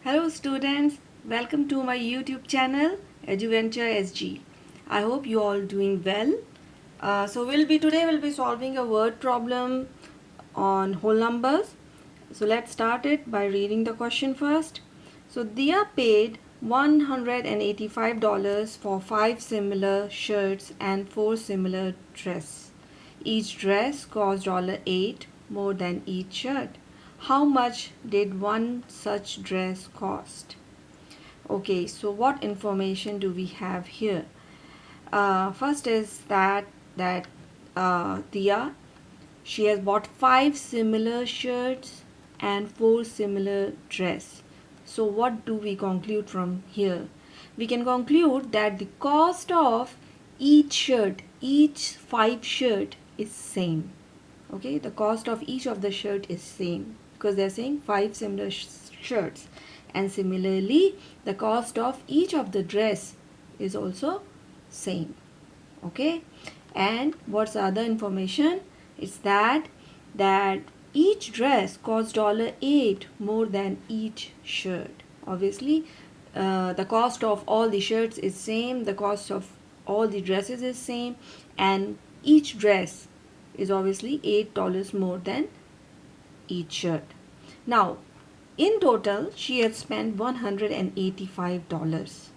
Hello students, welcome to my YouTube channel EduVenture SG. I hope you all doing well. Today we'll be solving a word problem on whole numbers. So let's start it by reading the question first. So Dia paid $185 for 5 similar shirts and 4 similar dresses. Each dress cost $8 more than each shirt. How much did one such dress cost? Okay, so what information do we have here? First is that Dia, she has bought 5 similar shirts and 4 similar dress. So what do we conclude from here? We can conclude that the cost of each shirt, each 5 shirt is same. Okay, the cost of each of the shirt is same because they're saying 5 similar shirts, and similarly the cost of each of the dress is also same. Okay, and what's the other information? It's that each dress costs $8 more than each shirt. Obviously the cost of all the shirts is same, the cost of all the dresses is same, and each dress is obviously $8 more than each shirt. Now in total she had spent $185.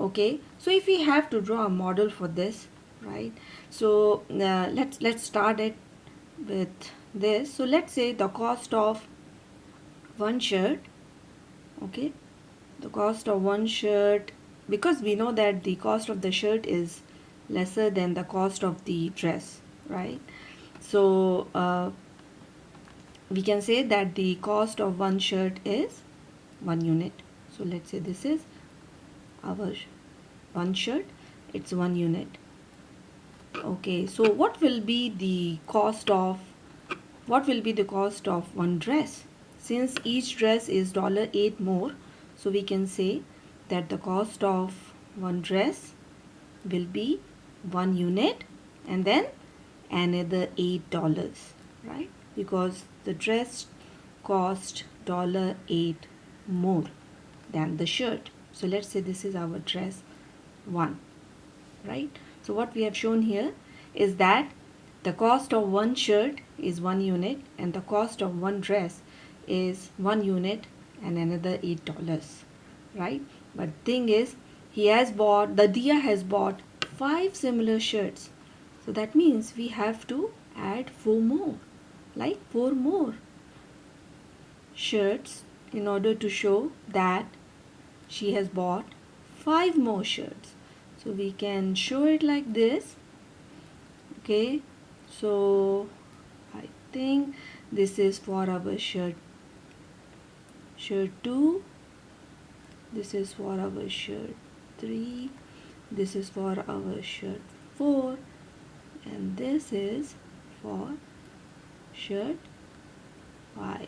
Okay, so if we have to draw a model for this, right? So let's start it with this. So let's say the cost of one shirt, okay, the cost of one shirt, because we know that the cost of the shirt is lesser than the cost of the dress, right? So we can say that the cost of one shirt is 1 unit. So let's say this is our one shirt, it's 1 unit. Okay, so what will be the cost of one dress? Since each dress is $8 more, so we can say that the cost of one dress will be 1 unit and then another $8, right? Because the dress cost $8 more than the shirt. So let's say this is our dress 1, right? So what we have shown here is that the cost of one shirt is 1 unit and the cost of one dress is 1 unit and another $8, right? But thing is, the Dia has bought 5 similar shirts. So that means we have to add 4 more, like 4 more shirts in order to show that she has bought 5 more shirts. So we can show it like this. Okay, so I think this is for our shirt 2, this is for our shirt 3, this is for our shirt 4, and this is for shirt 5.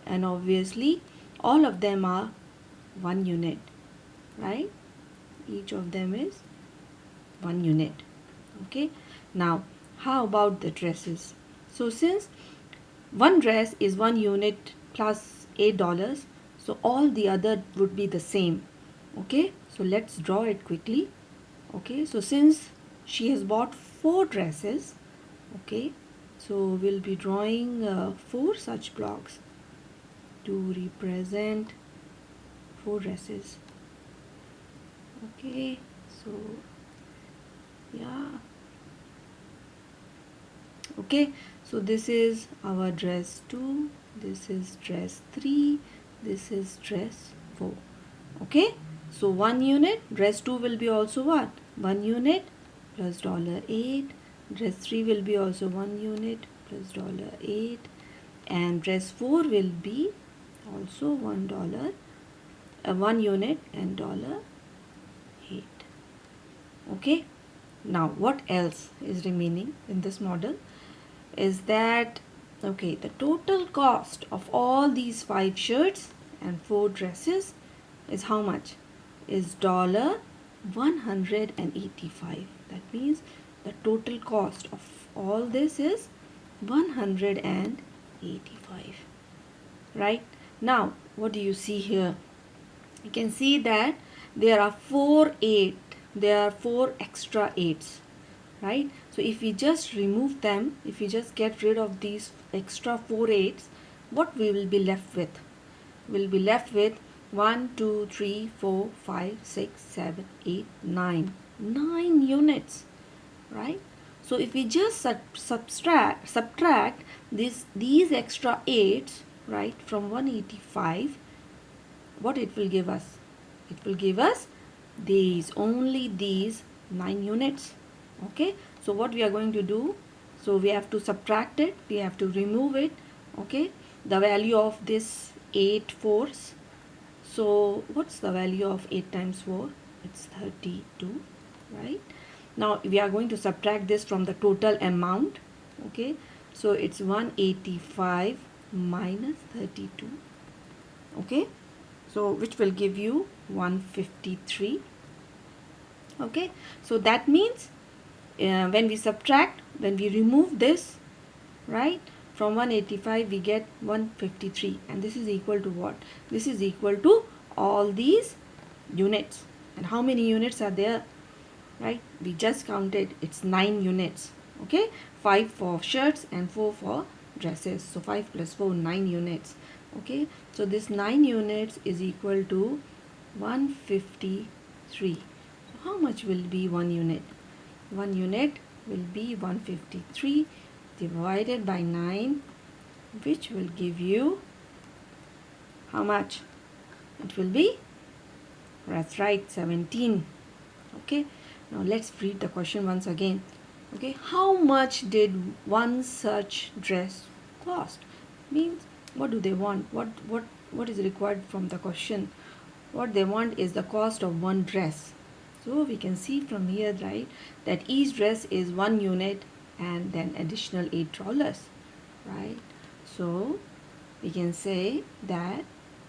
And obviously all of them are 1 unit, right? Each of them is 1 unit. Okay, now how about the dresses? So since one dress is 1 unit plus $8, so all the other would be the same. Okay, so let's draw it quickly. Okay, so since she has bought 4 dresses, okay, so we'll be drawing 4 such blocks to represent 4 dresses. Okay, so yeah, okay, so this is our dress 2, this is dress 3, this is dress 4. Okay, so 1 unit, dress 2 will be also what? 1 unit plus $8. Dress 3 will be also 1 unit plus $8, and dress 4 will be also $1, 1 unit and $8. Okay, now what else is remaining in this model is that, okay, the total cost of all these 5 shirts and 4 dresses is how much? Is $185. That means the total cost of all this is $185, right? Now what do you see here? You can see that there are 4 extra 8s, right? So if we just remove them, if we just get rid of these extra 4 8s, what we will be left with? We'll be left with 1 2 3 4 5 6 7 8 9 9 units, right? So if we just subtract these extra 8s, right, from 185, what it will give us? It will give us only these 9 units. Okay, so what we are going to do, so we have to subtract it, we have to remove it. Okay, the value of this 8 fours. So what's the value of 8 times 4? It's 32, right? Now we are going to subtract this from the total amount. Okay, so it's 185 minus 32. Okay, so which will give you 153. Okay, so that means when we subtract, when we remove this, right, from 185 we get 153, and this is equal to what? This is equal to all these units. And how many units are there? Right, we just counted, it's 9 units. Okay, 5 for shirts and 4 for dresses. So 5 plus 4, 9 units. Okay, so this 9 units is equal to 153. So how much will be 1 unit? 1 unit will be 153 divided by 9, which will give you how much? It will be, that's right, 17. Okay, now let's read the question once again. Okay, how much did one such dress cost? Means, what do they want? What is required from the question? What they want is the cost of one dress. So we can see from here, right, that each dress is 1 unit and then additional $8, right? So we can say that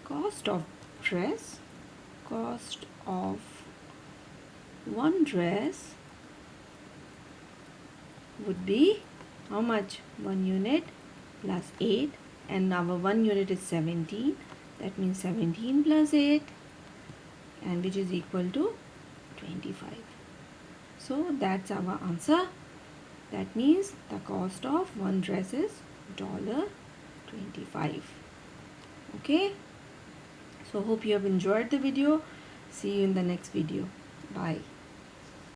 cost of one dress would be how much? 1 unit plus 8, and our 1 unit is 17. That means 17 plus 8, and which is equal to 25. So that's our answer. That means the cost of one dress is $25. Okay, so hope you have enjoyed the video. See you in the next video. Bye.